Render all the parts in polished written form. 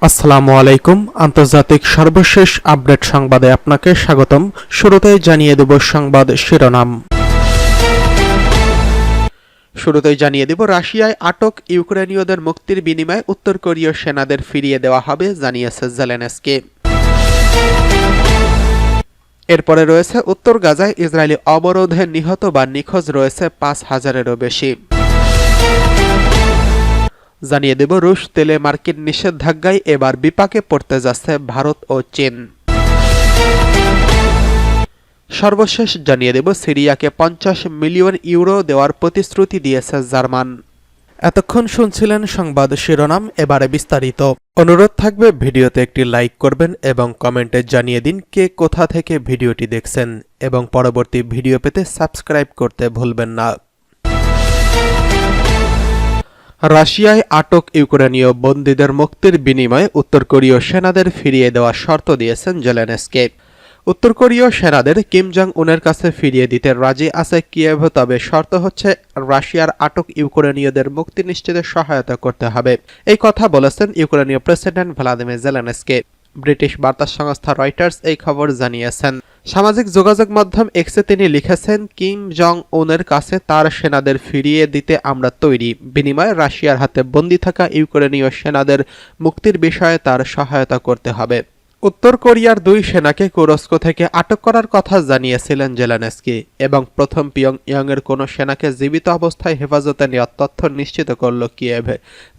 আসসালামু আলাইকুম। আন্তর্জাতিক সর্বশেষ আপডেট সংবাদে আপনাকে স্বাগতম। শুরুতেই জানিয়ে দেব সংবাদ শিরোনাম। রাশিয়ায় আটক ইউক্রেনীয়দের মুক্তির বিনিময়ে উত্তর কোরীয় সেনাদের ফিরিয়ে দেওয়া হবে, জানিয়েছে জেলেনস্কি। এরপরে রয়েছে উত্তর গাজায় ইসরায়েলি অবরোধে নিহত বা নিখোঁজ রয়েছে ৫,০০০-এরও বেশি। জানিয়ে দেব রুশ তেলে মার্কিন নিষেধাজ্ঞায় এবার বিপাকে পড়তে যাচ্ছে ভারত ও চীন। সর্বশেষ জানিয়ে দেব সিরিয়াকে ৫০ মিলিয়ন ইউরো দেওয়ার প্রতিশ্রুতি দিয়েছে জার্মান। এতক্ষণ শুনছিলেন সংবাদ শিরোনাম, এবারে বিস্তারিত। অনুরোধ থাকবে ভিডিওতে একটি লাইক করবেন এবং কমেন্টে জানিয়ে দিন কে কোথা থেকে ভিডিওটি দেখছেন, এবং পরবর্তী ভিডিও পেতে সাবস্ক্রাইব করতে ভুলবেন না। রাশিয়ায় আটক ইউক্রেনীয় বন্দীদের মুক্তির বিনিময়ে উত্তর কোরীয় সেনাদের ফিরিয়ে দেওয়ার শর্ত দিয়েছেন জেলেনস্কি। উত্তর কোরীয় সেনাদের কিম জং উনের কাছে ফিরিয়ে দিতে রাজি আছে কিয়েভ, তবে শর্ত হচ্ছে রাশিয়ার আটক ইউক্রেনীয়দের মুক্তি নিশ্চিতে সহায়তা করতে হবে। এই কথা বলেছেন ইউক্রেনীয় প্রেসিডেন্ট ভ্লাদিমির জেলেনস্কি। ব্রিটিশ বার্তা সংস্থা রয়টার্স এই খবর জানিয়েছেন। সামাজিক যোগাযোগ মাধ্যম এক্সে তিনি লিখেছেন, কিম জং উনের কাছে তার সেনাদের ফিরিয়ে দিতে আমরা তৈরি, বিনিময়ে রাশিয়ার হাতে বন্দী থাকা ইউক্রেনীয় সেনাদের মুক্তির বিষয়ে তার সহায়তা করতে হবে। উত্তর কোরিয়ার ২ সেনাকে কুরস্ক থেকে আটক করার কথা জানিয়েছিলেন জেলেনস্কি, এবং প্রথম পিয়ংইয়ংয়ের কোনো সেনাকে জীবিত অবস্থায় হেফাজতে নেওয়ার তথ্য নিশ্চিত করল কিয়েভ।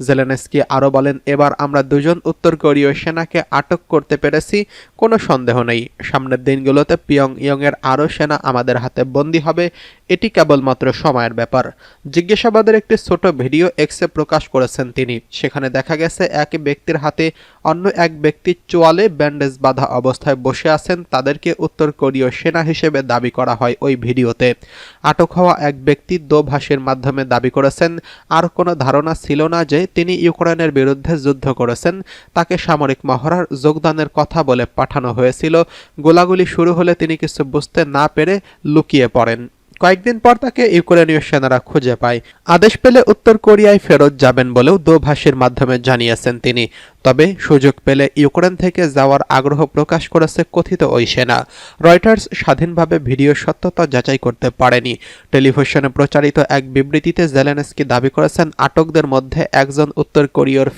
জেলেনস্কি আরও বলেন, এবার আমরা ২ জন উত্তর কোরীয় সেনাকে আটক করতে পেরেছি, কোনো সন্দেহ নেই। সামনের দিনগুলোতে পিয়ংইয়ংয়ের আরও সেনা আমাদের হাতে বন্দী হবে, এটি কেবলমাত্র সময়ের ব্যাপার। জিজ্ঞাসাবাদের একটি ছোট ভিডিও এক্সে প্রকাশ করেছেন তিনি। সেখানে দেখা গেছে এক ব্যক্তির হাতে অন্য এক ব্যক্তির চোয়ালে ব্যান্ডেজ বাঁধা অবস্থায় বসে আছেন। তাদেরকে উত্তর কোরীয় সেনা হিসেবে দাবি করা হয় ওই ভিডিওতে। আটক হওয়া এক ব্যক্তি দোভাষীর মাধ্যমে দাবি করেছেন, আর কোনো ধারণা ছিল না যে তিনি ইউক্রেনের বিরুদ্ধে যুদ্ধ করেছেন। তাকে সামরিক মহড়ার যোগদানের কথা বলে পাঠানো হয়েছিল। গোলাগুলি শুরু হলে তিনি কিছু বুঝতে না পেরে লুকিয়ে পড়েন। কয়েকদিন পর তাকে ইউক্রেনীয় সেনারা খুঁজে পায়। আদেশ পেলে উত্তর কোরিয়ায় ফেরত যাবেন বলেও দোভাষীর মাধ্যমে জানিয়েছেন তিনি। তবে সুযোগ পেলে ইউক্রেন থেকে যাওয়ার আগ্রহ প্রকাশ করেছে কথিত ওই সেনা। রয়টার্স স্বাধীনভাবে ভিডিও সত্যতা যাচাই করতে পারেনি। টেলিভিশনে প্রচারিত এক বিবৃতিতে জেলেনস্কি দাবি করেছেন, আটকদের মধ্যে একজন উত্তর কোরিয়ার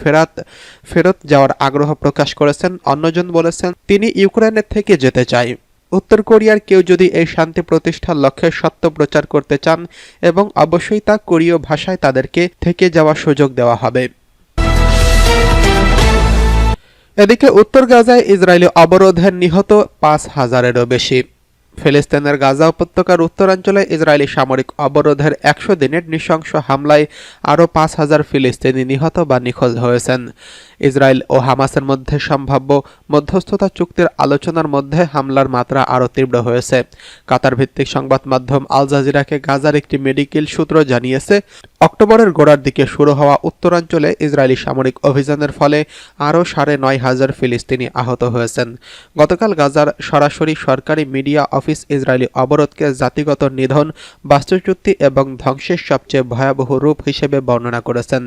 ফেরত যাওয়ার আগ্রহ প্রকাশ করেছেন, অন্যজন বলেছেন তিনি ইউক্রেনের থেকে যেতে চায়। উত্তর কোরিয়ার কেউ যদি এই শান্তি প্রতিষ্ঠার লক্ষ্যে সত্য প্রচার করতে চান, এবং অবশ্যই তা কোরীয় ভাষায় তাদেরকে থেকে যাওয়ার সুযোগ দেওয়া হবে। এদিকে উত্তর গাজায় ইসরায়েলি অবরোধে নিহত ৫,০০০-এরও বেশি। ফিলিস্তিনের গাজা উপত্যকার উত্তরাঞ্চলে ইসরায়েলি সামরিক অবরোধের ১০০ দিনের নৃশংস হামলায় আরও ৫,০০০ ফিলিস্তিনি নিহত বা নিখোঁজ হয়েছেন। ইসরায়েল ও হামাসের মধ্যে সম্ভাব্য মধ্যস্থতা চুক্তির আলোচনার মধ্যে হামলার মাত্রা আরও তীব্র হয়েছে। কাতার ভিত্তিক সংবাদ মাধ্যম আল জাজিরাকে গাজার একটি মেডিকেল সূত্র জানিয়েছে, অক্টোবরের গোড়ার দিকে শুরু হওয়া উত্তরাঞ্চলে ইসরায়েলি সামরিক অভিযানের ফলে আরও ৯৫০০ ফিলিস্তিনি আহত হয়েছেন। গতকাল গাজার সরাসরি সরকারি মিডিয়া অফিস ইসরায়েলি অবরোধকে জাতিগত নিধন, বাস্তুচ্যুতি এবং ধ্বংসের সবচেয়ে ভয়াবহ রূপ হিসেবে বর্ণনা করেছেন।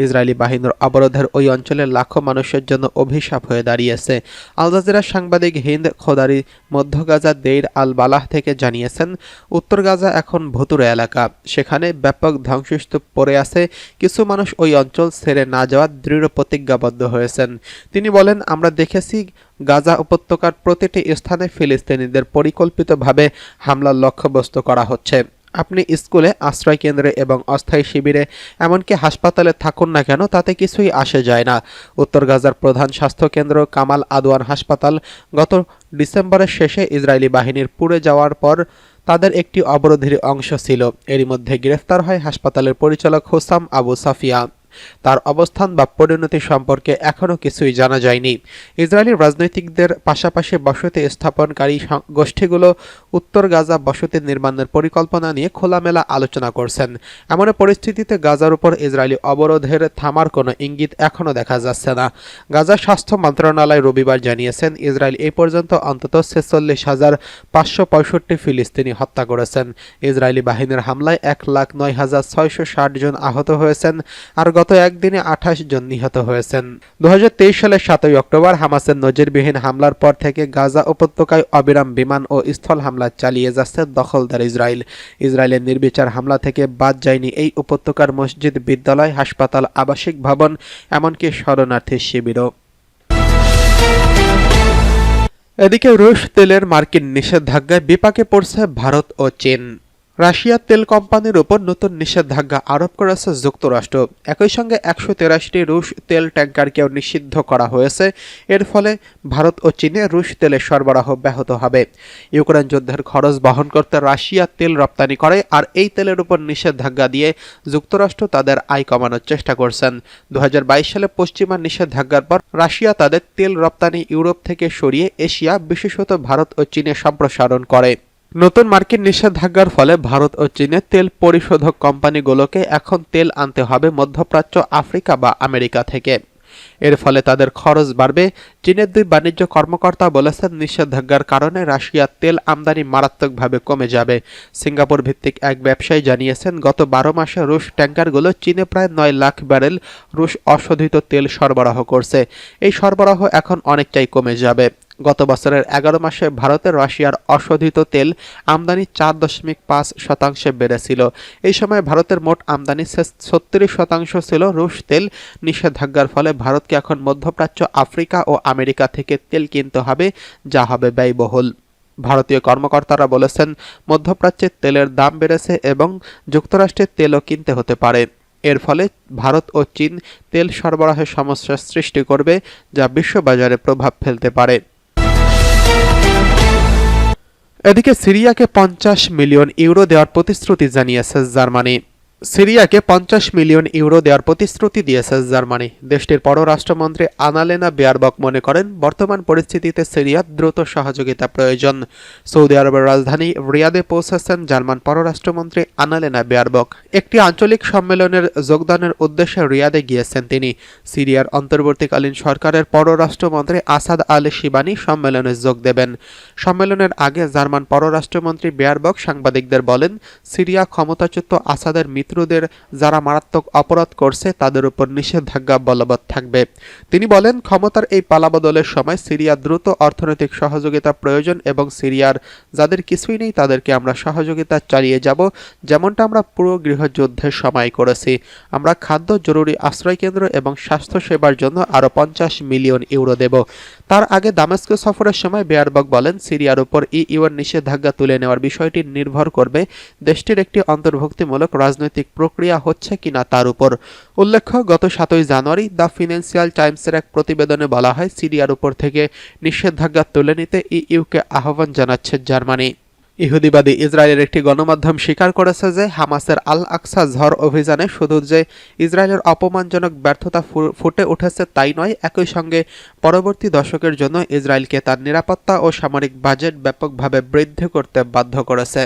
ইসরায়েলি বাহিনীর অবরোধের ওই অঞ্চলে লাখো মানুষের জন্য অভিশাপ হয়ে দাঁড়িয়েছে। আল জাজিরার সাংবাদিক হিন্দ খোদারি মধ্য গাজা দেইর আল বালাহ থেকে জানিয়েছেন, উত্তর গাজা এখন ভুতুড়ে এলাকা, সেখানে ব্যাপক ধ্বংসস্তূপ পড়ে আছে। কিছু মানুষ ওই অঞ্চল ছেড়ে না যাওয়ার দৃঢ় প্রতিজ্ঞাবদ্ধ হয়েছেন। তিনি বলেন, আমরা দেখেছি গাজা উপত্যকার প্রতিটি স্থানে ফিলিস্তিনিদের পরিকল্পিতভাবে হামলার লক্ষ্যবস্তু করা হচ্ছে। আপনি স্কুলে, আশ্রয় কেন্দ্রে এবং অস্থায়ী শিবিরে, এমনকি হাসপাতালে থাকুন না কেন, তাতে কিছুই আসে যায় না। উত্তর গাজার প্রধান স্বাস্থ্যকেন্দ্র কামাল আদওয়ান হাসপাতাল গত ডিসেম্বরের শেষে ইসরায়েলি বাহিনীর পুড়ে যাওয়ার পর তাদের একটি অবরোধের অংশ ছিল। এরই মধ্যে গ্রেফতার হয় হাসপাতালের পরিচালক হুসাম আবু সাফিয়া। তার অবস্থান বা পরিণতি সম্পর্কে এখনও কিছুই জানা যায়নি। ইসরায়েলি রাজনৈতিকদের পাশাপাশি বসতি স্থাপনকারী গোষ্ঠীগুলো উত্তর গাজা বসতি নির্মাণের পরিকল্পনা নিয়ে খোলামেলা আলোচনা করছেন। এমন পরিস্থিতিতে গাজার উপর ইসরায়েলি অবরোধের থামার কোনো ইঙ্গিত এখনও দেখা যাচ্ছে না। গাজা স্বাস্থ্য মন্ত্রণালয় রবিবার জানিয়েছেন, ইসরায়েল এই পর্যন্ত অন্তত 46,565 ফিলিস্তিনি হত্যা করেছেন। ইসরায়েলি বাহিনীর হামলায় 1,09,660 জন আহত হয়েছেন, আর গত একদিনে 28 জন নিহত হয়েছেন। 2023 সালের 7 অক্টোবর হামাসের নজিরবিহীন হামলার পর থেকে গাজা উপত্যকায় অবিরাম বিমান ও স্থল হামলা চালিয়ে যাচ্ছে দখলদার ইসরায়েল। ইসরায়েলের নির্বিচার হামলা থেকে বাদ যায়নি এই উপত্যকার মসজিদ, বিদ্যালয়, হাসপাতাল, আবাসিক ভবন, এমনকি শরণার্থী শিবিরও। এদিকে রুশ তেলের মার্কিন নিষেধাজ্ঞায় বিপাকে পড়ছে ভারত ও চীন। রাশিয়ার তেল কোম্পানির উপর নতুন নিষেধাজ্ঞা আরোপ করেছে যুক্তরাষ্ট্র। একই সঙ্গে 183টি রুশ তেল ট্যাঙ্কারকেও নিষিদ্ধ করা হয়েছে। এর ফলে ভারত ও চীনে রুশ তেলের সরবরাহ ব্যাহত হবে। ইউক্রেন যুদ্ধের খরচ বহন করতে রাশিয়া তেল রপ্তানি করে, আর এই তেলের উপর নিষেধাজ্ঞা দিয়ে যুক্তরাষ্ট্র তাদের আয় কমানোর চেষ্টা করছেন। 2022 সালে পশ্চিমা নিষেধাজ্ঞার পর রাশিয়া তাদের তেল রপ্তানি ইউরোপ থেকে সরিয়ে এশিয়া, বিশেষত ভারত ও চীনে সম্প্রসারণ করে। নতুন মার্কিন নিষেধাজ্ঞার ফলে ভারত ও চীনের তেল পরিশোধক কোম্পানিগুলোকে এখন তেল আনতে হবে মধ্যপ্রাচ্য, আফ্রিকা বা আমেরিকা থেকে। এর ফলে তাদের খরচ বাড়বে। চীনের 2 বাণিজ্য কর্মকর্তা বলেছেন, নিষেধাজ্ঞার কারণে রাশিয়ার তেল আমদানি মারাত্মকভাবে কমে যাবে। সিঙ্গাপুর ভিত্তিক এক ব্যবসায়ী জানিয়েছেন, গত 12 মাসে রুশ ট্যাঙ্কারগুলো চীনে প্রায় 9 লাখ ব্যারেল রুশ অশোধিত তেল সরবরাহ করছে। এই সরবরাহ এখন অনেকটাই কমে যাবে। গত বছরের 11 মাসে ভারতের রাশিয়ার অশোধিত তেল আমদানি 4.5% বেড়েছিল। এই সময় ভারতের মোট আমদানি 36% ছিল রুশ তেল। নিষেধাজ্ঞার ফলে ভারতকে এখন মধ্যপ্রাচ্য, আফ্রিকা ও আমেরিকা থেকে তেল কিনতে হবে, যা হবে ব্যয়বহুল। ভারতীয় কর্মকর্তারা বলেছেন, মধ্যপ্রাচ্যের তেলের দাম বেড়েছে এবং যুক্তরাষ্ট্রের তেলও কিনতে হতে পারে। এর ফলে ভারত ও চীন তেল সরবরাহের সমস্যার সৃষ্টি করবে, যা বিশ্ববাজারে প্রভাব ফেলতে পারে। এদিকে সিরিয়াকে 50 মিলিয়ন ইউরো দেওয়ার প্রতিশ্রুতি জানিয়েছে জার্মানি। সিরিয়াকে 50 মিলিয়ন ইউরো দেওয়ার প্রতিশ্রুতি দিয়েছে জার্মানি। দেশটির পররাষ্ট্রমন্ত্রী আনালেনা বেয়ারবক মনে করেন, বর্তমান পরিস্থিতিতে সিরিয়ার দ্রুত সহযোগিতা প্রয়োজন। সৌদি আরবের রাজধানী রিয়াদে পৌঁছেছেন জার্মান পররাষ্ট্রমন্ত্রী আনালেনা বেয়ারবক। একটি আঞ্চলিক সম্মেলনের যোগদানের উদ্দেশ্যে রিয়াদে গিয়েছেন তিনি। সিরিয়ার অন্তর্বর্তীকালীন সরকারের পররাষ্ট্রমন্ত্রী আসাদ আল শিবানি সম্মেলনে যোগ দেবেন। সম্মেলনের আগে জার্মান পররাষ্ট্রমন্ত্রী বেয়ারবক সাংবাদিকদের বলেন, সিরিয়া ক্ষমতাচ্যুত আসাদের মিত্রদের যারা মারাত্মক অপরাধ করছে তাদের উপর নিষেধাজ্ঞা বলবৎ থাকবে। তিনি বলেন, ক্ষমতার এই পালাবদলের সময় সিরিয়া দ্রুত অর্থনৈতিক সহযোগিতা প্রয়োজন এবং সিরিয়ার যাদের কিছুই নেই তাদেরকে আমরা সহযোগিতা চালিয়ে যাব, যেমনটা আমরা পুরো গৃহযুদ্ধের সময় করেছি। আমরা খাদ্য, জরুরি আশ্রয়কেন্দ্র এবং স্বাস্থ্যসেবার জন্য আরও 50 মিলিয়ন ইউরো দেব। তার আগে দামেস্ক সফরের সময় বেয়ারবক বলেন, সিরিয়ার উপর ইউএন নিষেধাজ্ঞা তুলে নেওয়ার বিষয়টি নির্ভর করবে দেশটির একটি অন্তর্ভুক্তিমূলক রাজনৈতিক প্রক্রিয়া হচ্ছে কিনা তার উপর। উল্লেখ্য, গত 7 জানুয়ারি দ্য ফিনান্সিয়াল টাইমসের এক প্রতিবেদনে বলা হয়, সিরিয়ার উপর থেকে নিষেধাজ্ঞা তুলে নিতে ইউকে আহ্বান জানাচ্ছে জার্মানি। ইহুদিবাদী ইসরায়েলের একটি গণমাধ্যম স্বীকার করেছে যে হামাসের আল আকসা ঝড় অভিযানে শুধু যে ইসরায়েলের অপমানজনক ব্যর্থতা ফুটে উঠেছে তাই নয়, একই সঙ্গে পরবর্তী দশকের জন্য ইসরায়েলকে তার নিরাপত্তা ও সামরিক বাজেট ব্যাপকভাবে বৃদ্ধি করতে বাধ্য করেছে।